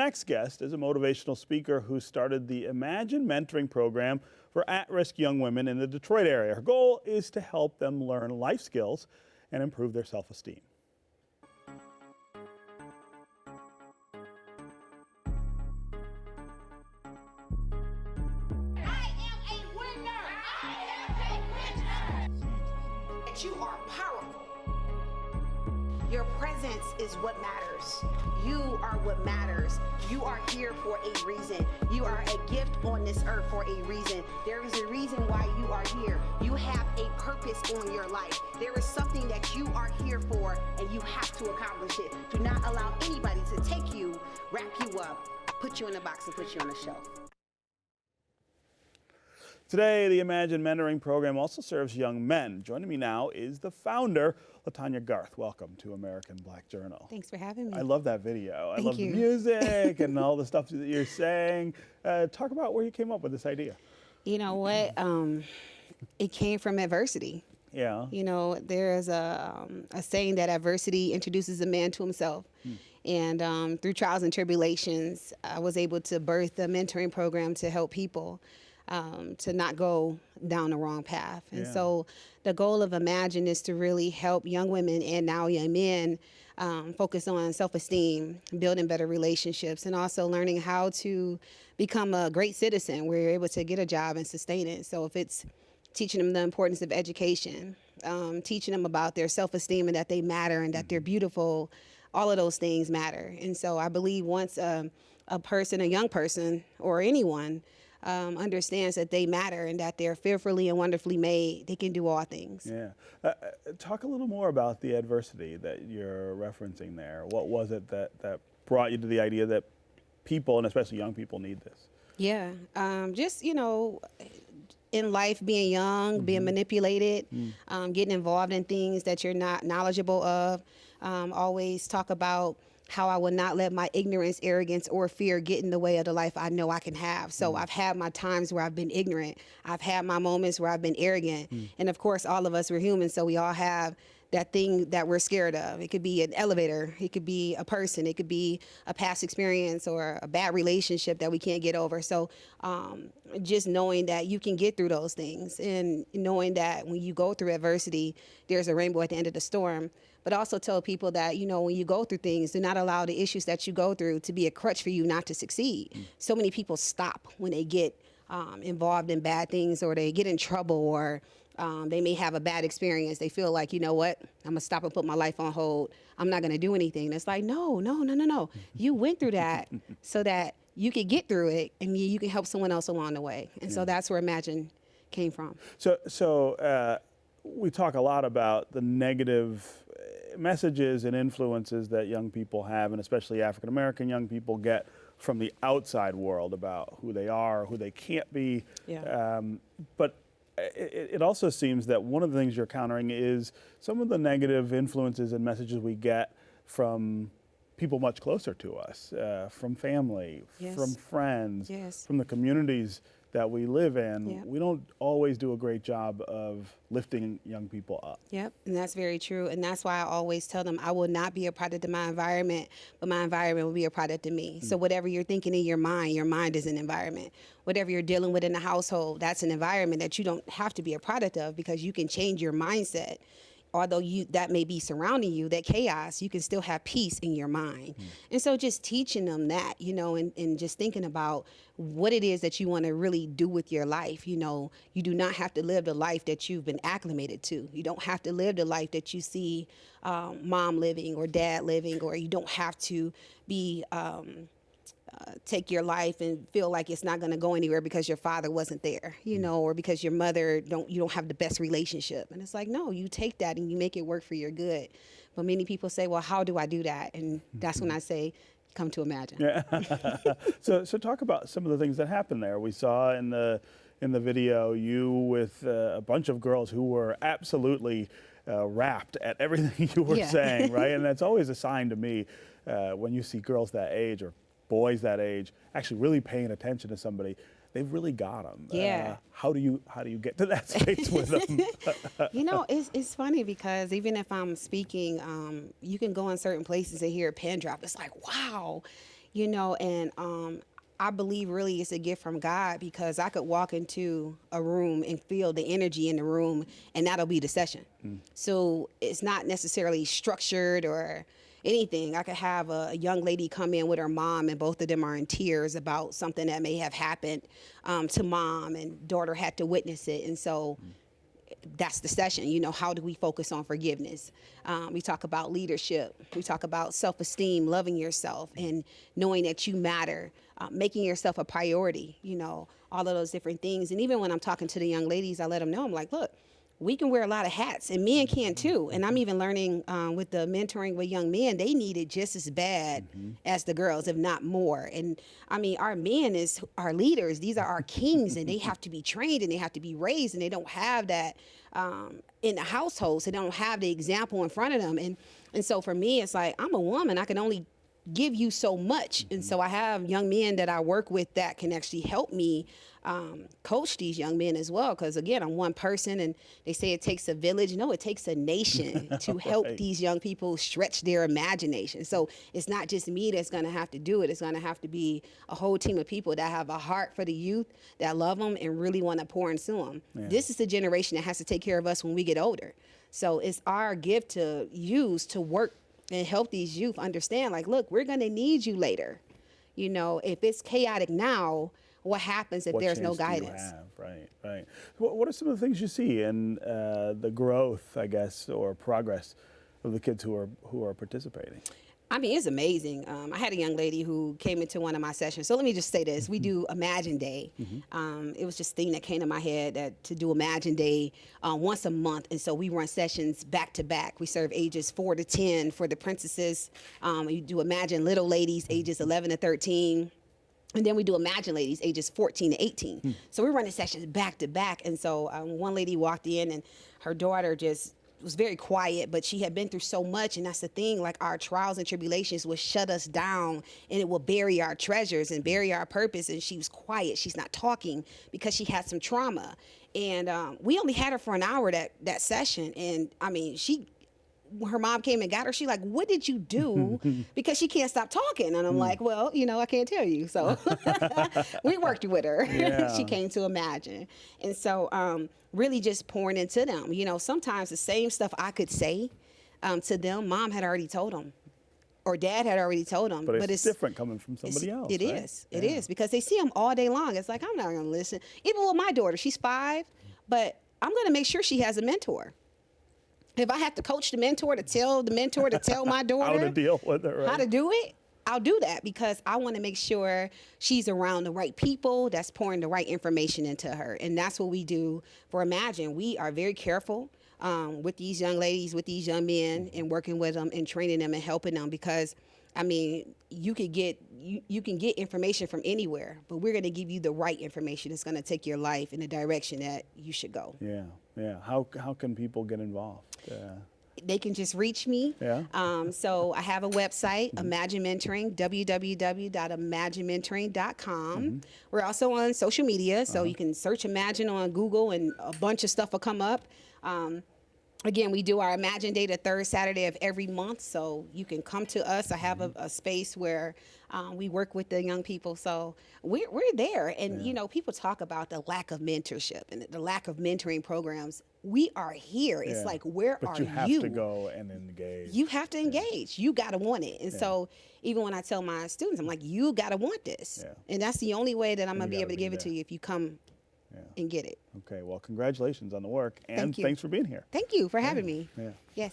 Next guest is a motivational speaker who started the I.M.A.G.I.N.E mentoring program for at-risk young women in the Detroit area. Her goal is to help them learn life skills and improve their self-esteem. You are powerful. Your presence is what matters. You are what matters. You are here for a reason. You are a gift on this earth for a reason. There is a reason why you are here. You have a purpose on your life. There is something that you are here for, and you have to accomplish it. Do not allow anybody to take you, wrap you up, put you in a box, and put you on a shelf. Today, the I.M.A.G.I.N.E mentoring program also serves young men. Joining me now is the founder, Latonya Garth. Welcome to American Black Journal. Thanks for having me. I love that video. Thank I love you. the music and all the stuff that you're saying. Talk about where you came up with this idea. You know what? It came from adversity. Yeah. You know, there's a saying that adversity introduces a man to himself. And through trials and tribulations, I was able to birth a mentoring program to help people to not go down the wrong path. And so the goal of I.M.A.G.I.N.E is to really help young women and now young men focus on self-esteem, building better relationships, and also learning how to become a great citizen where you're able to get a job and sustain it. So if it's teaching them the importance of education, teaching them about their self-esteem and that they matter and that they're beautiful, all of those things matter. And so I believe once a person, a young person, or anyone understands that they matter and that they're fearfully and wonderfully made, they can do all things. Yeah. Talk a little more about the adversity that you're referencing there. What was it that brought you to the idea that people, and especially young people, need this? Yeah. Just, you know, in life, being young, being manipulated, getting involved in things that you're not knowledgeable of. Always talk about how I will not let my ignorance, arrogance, or fear get in the way of the life I know I can have. So I've had my times where I've been ignorant. I've had my moments where I've been arrogant. And of course, all of us, we're human, so we all have that thing that we're scared of. It could be an elevator, it could be a person, it could be a past experience or a bad relationship that we can't get over. So just knowing that you can get through those things and knowing that when you go through adversity, there's a rainbow at the end of the storm. But also tell people that, you know, when you go through things, do not allow the issues that you go through to be a crutch for you not to succeed. So many people stop when they get involved in bad things, or they get in trouble, or they may have a bad experience. They feel like, you know what, I'm gonna stop and put my life on hold. I'm not gonna do anything. And it's like, no. You went through that so that you could get through it and you can help someone else along the way. And so that's where I.M.A.G.I.N.E came from. So we talk a lot about the negative messages and influences that young people have, and especially African-American young people get from the outside world about who they are, who they can't be. Yeah. But it also seems that one of the things you're countering is some of the negative influences and messages we get from people much closer to us, from family, from friends, from the communities that we live in. We don't always do a great job of lifting young people up. Yep, and that's very true. And that's why I always tell them I will not be a product of my environment, but my environment will be a product of me. So whatever you're thinking in your mind is an environment. Whatever you're dealing with in the household, that's an environment that you don't have to be a product of, because you can change your mindset. Although that may be surrounding you, that chaos, you can still have peace in your mind. And so just teaching them that, you know, and just thinking about what it is that you want to really do with your life. You know, you do not have to live the life that you've been acclimated to. You don't have to live the life that you see mom living or dad living, or you don't have to be take your life and feel like it's not going to go anywhere because your father wasn't there, you know, or because your mother you don't have the best relationship. And it's like, no, you take that and you make it work for your good. But many people say, well, how do I do that? And that's when I say, come to I.M.A.G.I.N.E. Yeah. So talk about some of the things that happened there. We saw in the video you with a bunch of girls who were absolutely rapt at everything you were saying, right? And that's always a sign to me when you see girls that age or boys that age actually really paying attention to somebody. They've really got them. Yeah. How do you get to that space with them? You know, it's funny because even if I'm speaking, you can go in certain places and hear a pin drop. It's like, wow. you know, and I believe really it's a gift from God, because I could walk into a room and feel the energy in the room, and that'll be the session. So it's not necessarily structured or anything. I could have a young lady come in with her mom, and both of them are in tears about something that may have happened to mom, and daughter had to witness it. And so that's the session. You know, how do we focus on forgiveness? We talk about leadership. We talk about self-esteem, loving yourself, and knowing that you matter, making yourself a priority, you know, all of those different things. And even when I'm talking to the young ladies, I let them know, I'm like, look, we can wear a lot of hats, and men can too. And I'm even learning with the mentoring with young men, they need it just as bad as the girls, if not more. And I mean, our men is our leaders. These are our kings, and they have to be trained, and they have to be raised, and they don't have that in the household. So they don't have the example in front of them. And so for me, it's like, I'm a woman. I can only give you so much. And so I have young men that I work with that can actually help me coach these young men as well. Because again, I'm one person, and they say it takes a village. No, it takes a nation to help these young people stretch their imagination. So it's not just me that's going to have to do it. It's going to have to be a whole team of people that have a heart for the youth, that love them and really want to pour into them. Yeah. This is the generation that has to take care of us when we get older. So it's our gift to use to work and help these youth understand, like, look, we're going to need you later. You know, if it's chaotic now, what happens if there's no guidance? Right. What are some of the things you see in the growth, I guess, or progress of the kids who are participating? I mean, it's amazing. I had a young lady who came into one of my sessions. So let me just say this. We do I.M.A.G.I.N.E Day. It was just a thing that came to my head that to do I.M.A.G.I.N.E Day once a month. And so we run sessions back to back. We serve ages 4 to 10 for the princesses. We do I.M.A.G.I.N.E little ladies, ages 11 to 13. And then we do I.M.A.G.I.N.E ladies, ages 14 to 18. So we're running sessions back to back. And so one lady walked in, and her daughter just was very quiet, but she had been through so much. And that's the thing, like, our trials and tribulations will shut us down, and it will bury our treasures and bury our purpose. And she was quiet. She's not talking because she had some trauma. And we only had her for an hour that session. And I mean, her mom came and got her. She like, what did you do? Because she can't stop talking. And I'm like, well, you know, I can't tell you. So we worked with her. Yeah. She came to I.M.A.G.I.N.E. And so really just pouring into them. You know, sometimes the same stuff I could say to them, mom had already told them, or dad had already told them. But it's different coming from somebody else. It is. It is, because they see them all day long. It's like, I'm not going to listen. Even with my daughter, she's 5, but I'm going to make sure she has a mentor. If I have to coach the mentor to tell my daughter how to deal with it, right? How to do it, I'll do that, because I want to make sure she's around the right people that's pouring the right information into her. And that's what we do for I.M.A.G.I.N.E. We are very careful with these young ladies, with these young men, and working with them and training them and helping them, because I mean, you can get information from anywhere, but we're going to give you the right information that's going to take your life in the direction that you should go. Yeah. How can people get involved? They can just reach me. Yeah. So I have a website, I.M.A.G.I.N Mentoring, www.I.M.A.G.I.N Mentoring.com. We're also on social media, so you can search I.M.A.G.I.N on Google, and a bunch of stuff will come up. Again, we do our I.M.A.G.I.N Day the 3rd Saturday of every month, so you can come to us. I have a space where we work with the young people, so we're there. And you know, people talk about the lack of mentorship and the lack of mentoring programs. We are here. It's like, where are you? But you have to go and engage. You have to engage. You got to want it. And so even when I tell my students, I'm like, you got to want this. And that's the only way that I'm going to be able to give it to you, if you come and get it. Okay, well, congratulations on the work, and thanks for being here. Thank you for having me. Yeah. Yes.